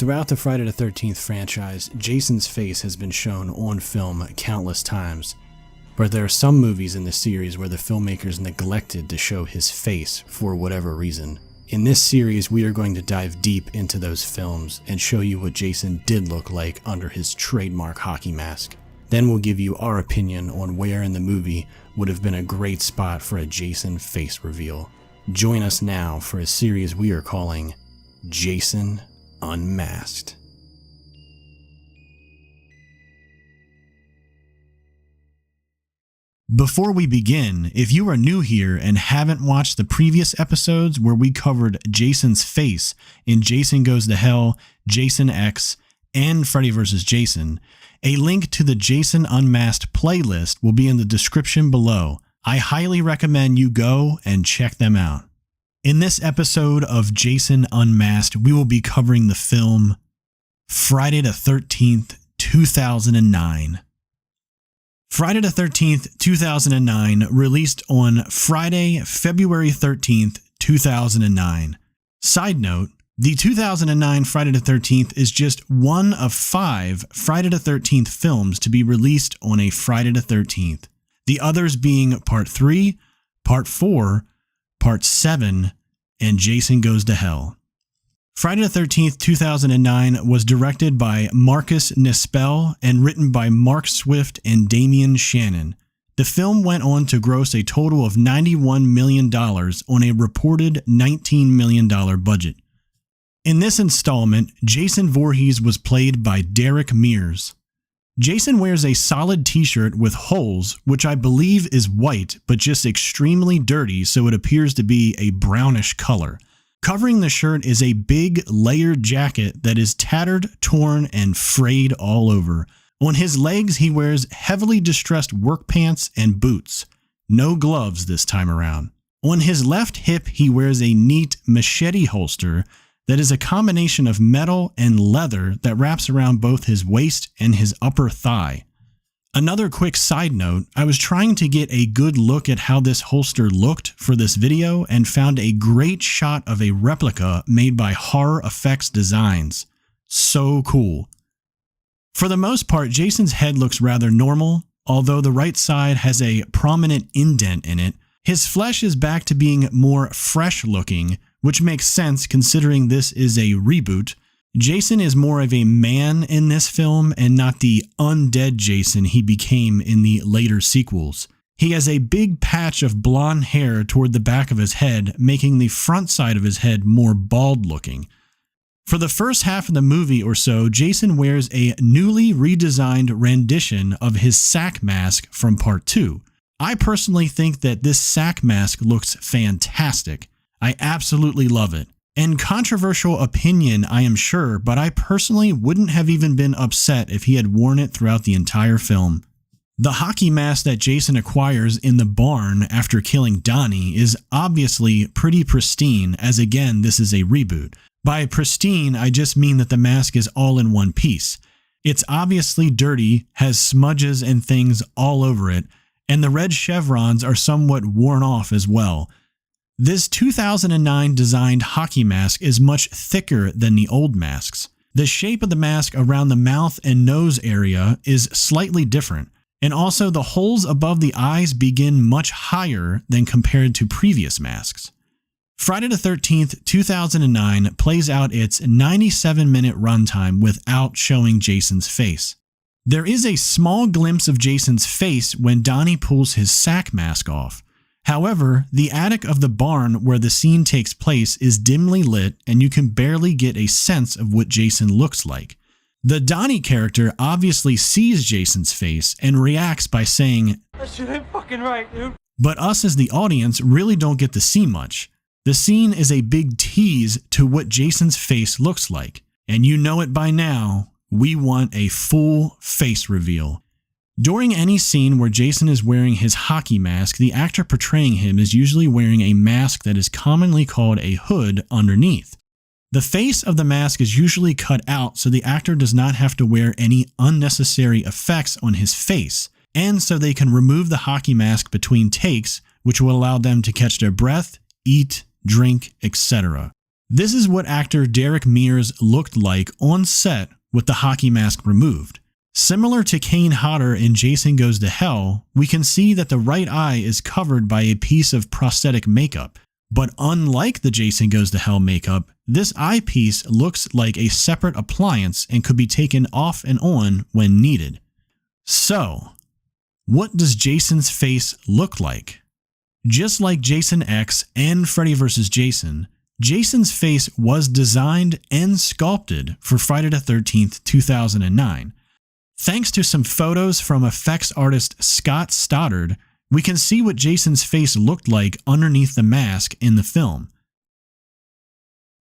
Throughout the Friday the 13th franchise, Jason's face has been shown on film countless times, but there are some movies in the series where the filmmakers neglected to show his face for whatever reason. In this series, we are going to dive deep into those films and show you what Jason did look like under his trademark hockey mask. Then we'll give you our opinion on where in the movie would have been a great spot for a Jason face reveal. Join us now for a series we are calling Jason Unmasked. Before we begin, if you are new here and haven't watched the previous episodes where we covered Jason's face in Jason Goes to Hell, Jason X, and Freddy vs. Jason, a link to the Jason Unmasked playlist will be in the description below. I highly recommend you go and check them out. In this episode of Jason Unmasked, we will be covering the film Friday the 13th, 2009. Friday the 13th, 2009, released on Friday, February 13th, 2009. Side note, the 2009 Friday the 13th is just one of 5 Friday the 13th films to be released on a Friday the 13th. The others being Part 3, Part 4, Part 7, and Jason Goes to Hell. Friday the 13th, 2009 was directed by Marcus Nispel and written by Mark Swift and Damian Shannon. The film went on to gross a total of $91 million on a reported $19 million budget. In this installment, Jason Voorhees was played by Derek Mears. Jason wears a solid t-shirt with holes, which I believe is white, but just extremely dirty, so it appears to be a brownish color. Covering the shirt is a big layered jacket that is tattered, torn, and frayed all over. On his legs, he wears heavily distressed work pants and boots. No gloves this time around. On his left hip, he wears a neat machete holster that is a combination of metal and leather that wraps around both his waist and his upper thigh. Another quick side note, I was trying to get a good look at how this holster looked for this video and found a great shot of a replica made by Horror Effects Designs. So cool. For the most part, Jason's head looks rather normal, although the right side has a prominent indent in it. His flesh is back to being more fresh looking, which makes sense considering this is a reboot. Jason is more of a man in this film and not the undead Jason he became in the later sequels. He has a big patch of blonde hair toward the back of his head, making the front side of his head more bald looking. For the first half of the movie or so, Jason wears a newly redesigned rendition of his sack mask from Part 2. I personally think that this sack mask looks fantastic. I absolutely love it. And controversial opinion, I am sure, but I personally wouldn't have even been upset if he had worn it throughout the entire film. The hockey mask that Jason acquires in the barn after killing Donnie is obviously pretty pristine, as again, this is a reboot. By pristine, I just mean that the mask is all in one piece. It's obviously dirty, has smudges and things all over it, and the red chevrons are somewhat worn off as well. This 2009 designed hockey mask is much thicker than the old masks. The shape of the mask around the mouth and nose area is slightly different, and also the holes above the eyes begin much higher than compared to previous masks. Friday the 13th, 2009 plays out its 97-minute runtime without showing Jason's face. There is a small glimpse of Jason's face when Donnie pulls his sack mask off. However, the attic of the barn where the scene takes place is dimly lit and you can barely get a sense of what Jason looks like. The Donnie character obviously sees Jason's face and reacts by saying, "That shit ain't fucking right, dude." But us as the audience really don't get to see much. The scene is a big tease to what Jason's face looks like, and you know it by now, we want a full face reveal. During any scene where Jason is wearing his hockey mask, the actor portraying him is usually wearing a mask that is commonly called a hood underneath. The face of the mask is usually cut out so the actor does not have to wear any unnecessary effects on his face, and so they can remove the hockey mask between takes, which will allow them to catch their breath, eat, drink, etc. This is what actor Derek Mears looked like on set with the hockey mask removed. Similar to Kane Hodder in Jason Goes to Hell, we can see that the right eye is covered by a piece of prosthetic makeup. But unlike the Jason Goes to Hell makeup, this eyepiece looks like a separate appliance and could be taken off and on when needed. So, what does Jason's face look like? Just like Jason X and Freddy vs. Jason, Jason's face was designed and sculpted for Friday the 13th, 2009. Thanks to some photos from effects artist Scott Stoddard, we can see what Jason's face looked like underneath the mask in the film.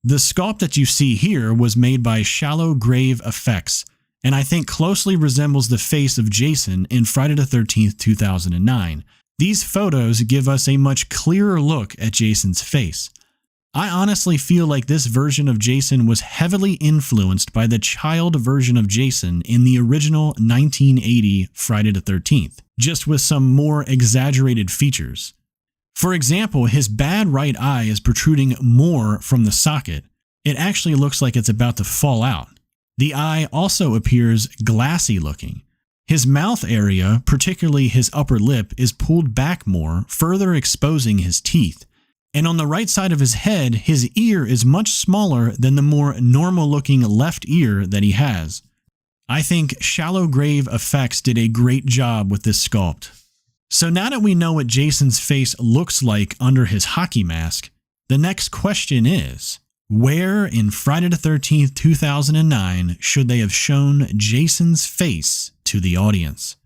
The sculpt that you see here was made by Shallow Grave Effects, and I think closely resembles the face of Jason in Friday the 13th, 2009. These photos give us a much clearer look at Jason's face. I honestly feel like this version of Jason was heavily influenced by the child version of Jason in the original 1980 Friday the 13th, just with some more exaggerated features. For example, his bad right eye is protruding more from the socket. It actually looks like it's about to fall out. The eye also appears glassy looking. His mouth area, particularly his upper lip, is pulled back more, further exposing his teeth. And on the right side of his head, his ear is much smaller than the more normal-looking left ear that he has. I think Shallow Grave Effects did a great job with this sculpt. So now that we know what Jason's face looks like under his hockey mask, the next question is, where in Friday the 13th, 2009 should they have shown Jason's face to the audience?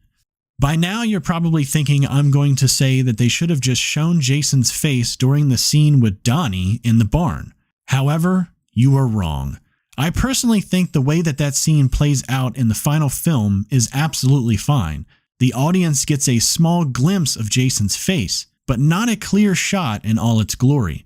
By now, you're probably thinking I'm going to say that they should have just shown Jason's face during the scene with Donnie in the barn. However, you are wrong. I personally think the way that scene plays out in the final film is absolutely fine. The audience gets a small glimpse of Jason's face, but not a clear shot in all its glory.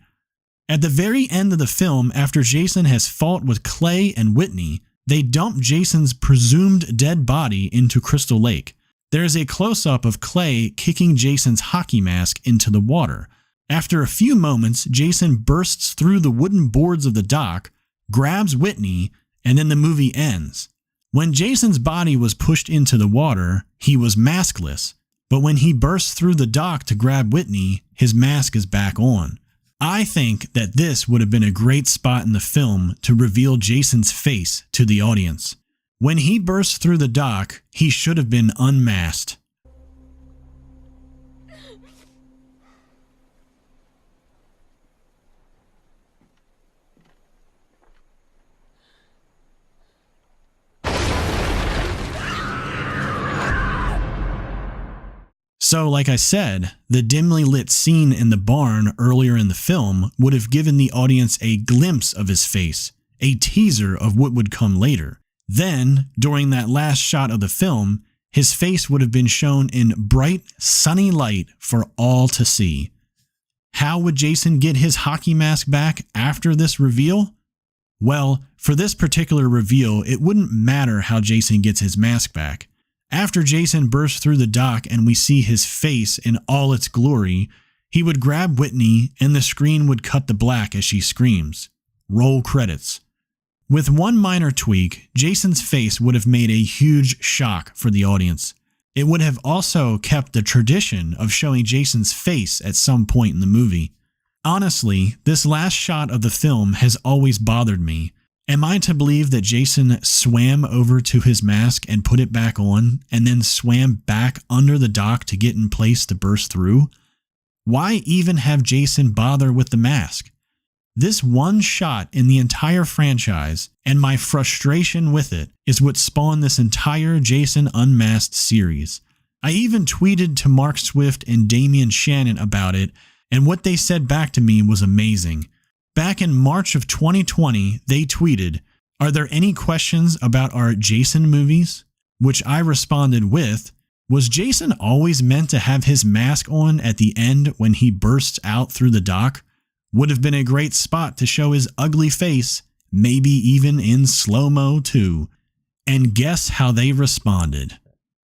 At the very end of the film, after Jason has fought with Clay and Whitney, they dump Jason's presumed dead body into Crystal Lake. There is a close-up of Clay kicking Jason's hockey mask into the water. After a few moments, Jason bursts through the wooden boards of the dock, grabs Whitney, and then the movie ends. When Jason's body was pushed into the water, he was maskless, but when he bursts through the dock to grab Whitney, his mask is back on. I think that this would have been a great spot in the film to reveal Jason's face to the audience. When he burst through the dock, he should have been unmasked. So, like I said, the dimly lit scene in the barn earlier in the film would have given the audience a glimpse of his face, a teaser of what would come later. Then, during that last shot of the film, his face would have been shown in bright, sunny light for all to see. How would Jason get his hockey mask back after this reveal? Well, for this particular reveal, it wouldn't matter how Jason gets his mask back. After Jason bursts through the dock and we see his face in all its glory, he would grab Whitney and the screen would cut to black as she screams. Roll credits. With one minor tweak, Jason's face would have made a huge shock for the audience. It would have also kept the tradition of showing Jason's face at some point in the movie. Honestly, this last shot of the film has always bothered me. Am I to believe that Jason swam over to his mask and put it back on, and then swam back under the dock to get in place to burst through? Why even have Jason bother with the mask? This one shot in the entire franchise, and my frustration with it, is what spawned this entire Jason Unmasked series. I even tweeted to Mark Swift and Damian Shannon about it, and what they said back to me was amazing. Back in March of 2020, they tweeted, "Are there any questions about our Jason movies?" Which I responded with, "Was Jason always meant to have his mask on at the end when he bursts out through the dock? Would have been a great spot to show his ugly face, maybe even in slow-mo too." And guess how they responded?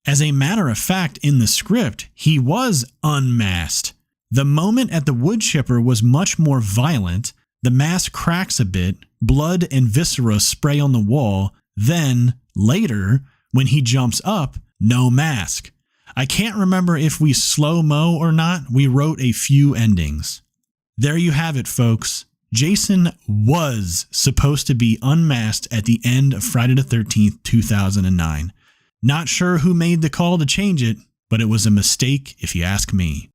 As a matter of fact, in the script, he was unmasked. The moment at the wood chipper was much more violent. The mask cracks a bit, blood and viscera spray on the wall, then, later, when he jumps up, no mask. I can't remember if we slow-mo or not, we wrote a few endings. There you have it, folks. Jason was supposed to be unmasked at the end of Friday the 13th, 2009. Not sure who made the call to change it, but it was a mistake if you ask me.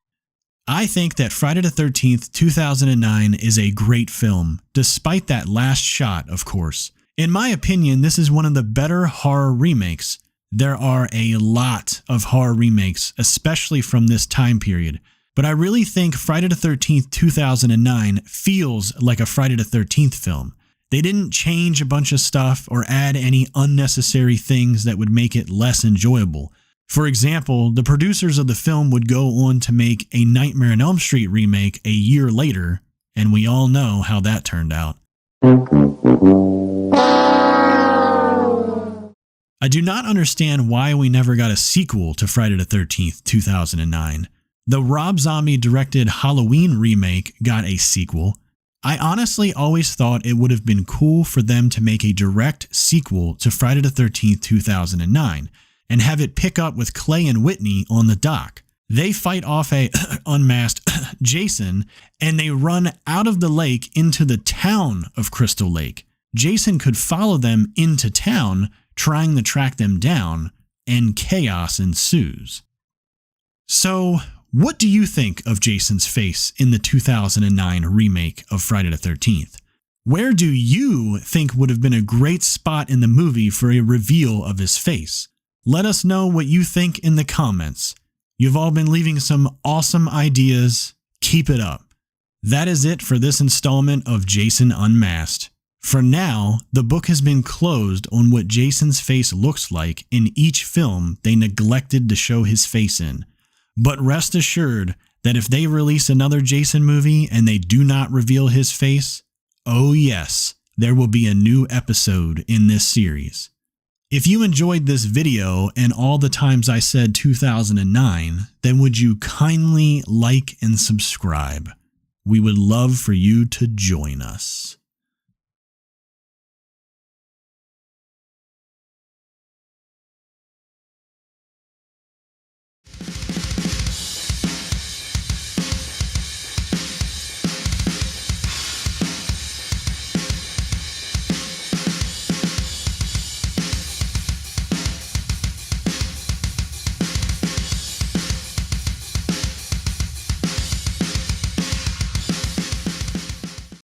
I think that Friday the 13th, 2009 is a great film, despite that last shot, of course. In my opinion, this is one of the better horror remakes. There are a lot of horror remakes, especially from this time period, but I really think Friday the 13th, 2009 feels like a Friday the 13th film. They didn't change a bunch of stuff or add any unnecessary things that would make it less enjoyable. For example, the producers of the film would go on to make a Nightmare on Elm Street remake a year later, and we all know how that turned out. I do not understand why we never got a sequel to Friday the 13th, 2009. The Rob Zombie directed Halloween remake got a sequel. I honestly always thought it would have been cool for them to make a direct sequel to Friday the 13th, 2009 and have it pick up with Clay and Whitney on the dock. They fight off a unmasked Jason and they run out of the lake into the town of Crystal Lake. Jason could follow them into town, trying to track them down, and chaos ensues. So, what do you think of Jason's face in the 2009 remake of Friday the 13th? Where do you think would have been a great spot in the movie for a reveal of his face? Let us know what you think in the comments. You've all been leaving some awesome ideas. Keep it up. That is it for this installment of Jason Unmasked. For now, the book has been closed on what Jason's face looks like in each film they neglected to show his face in. But rest assured that if they release another Jason movie and they do not reveal his face, oh yes, there will be a new episode in this series. If you enjoyed this video and all the times I said 2009, then would you kindly like and subscribe? We would love for you to join us.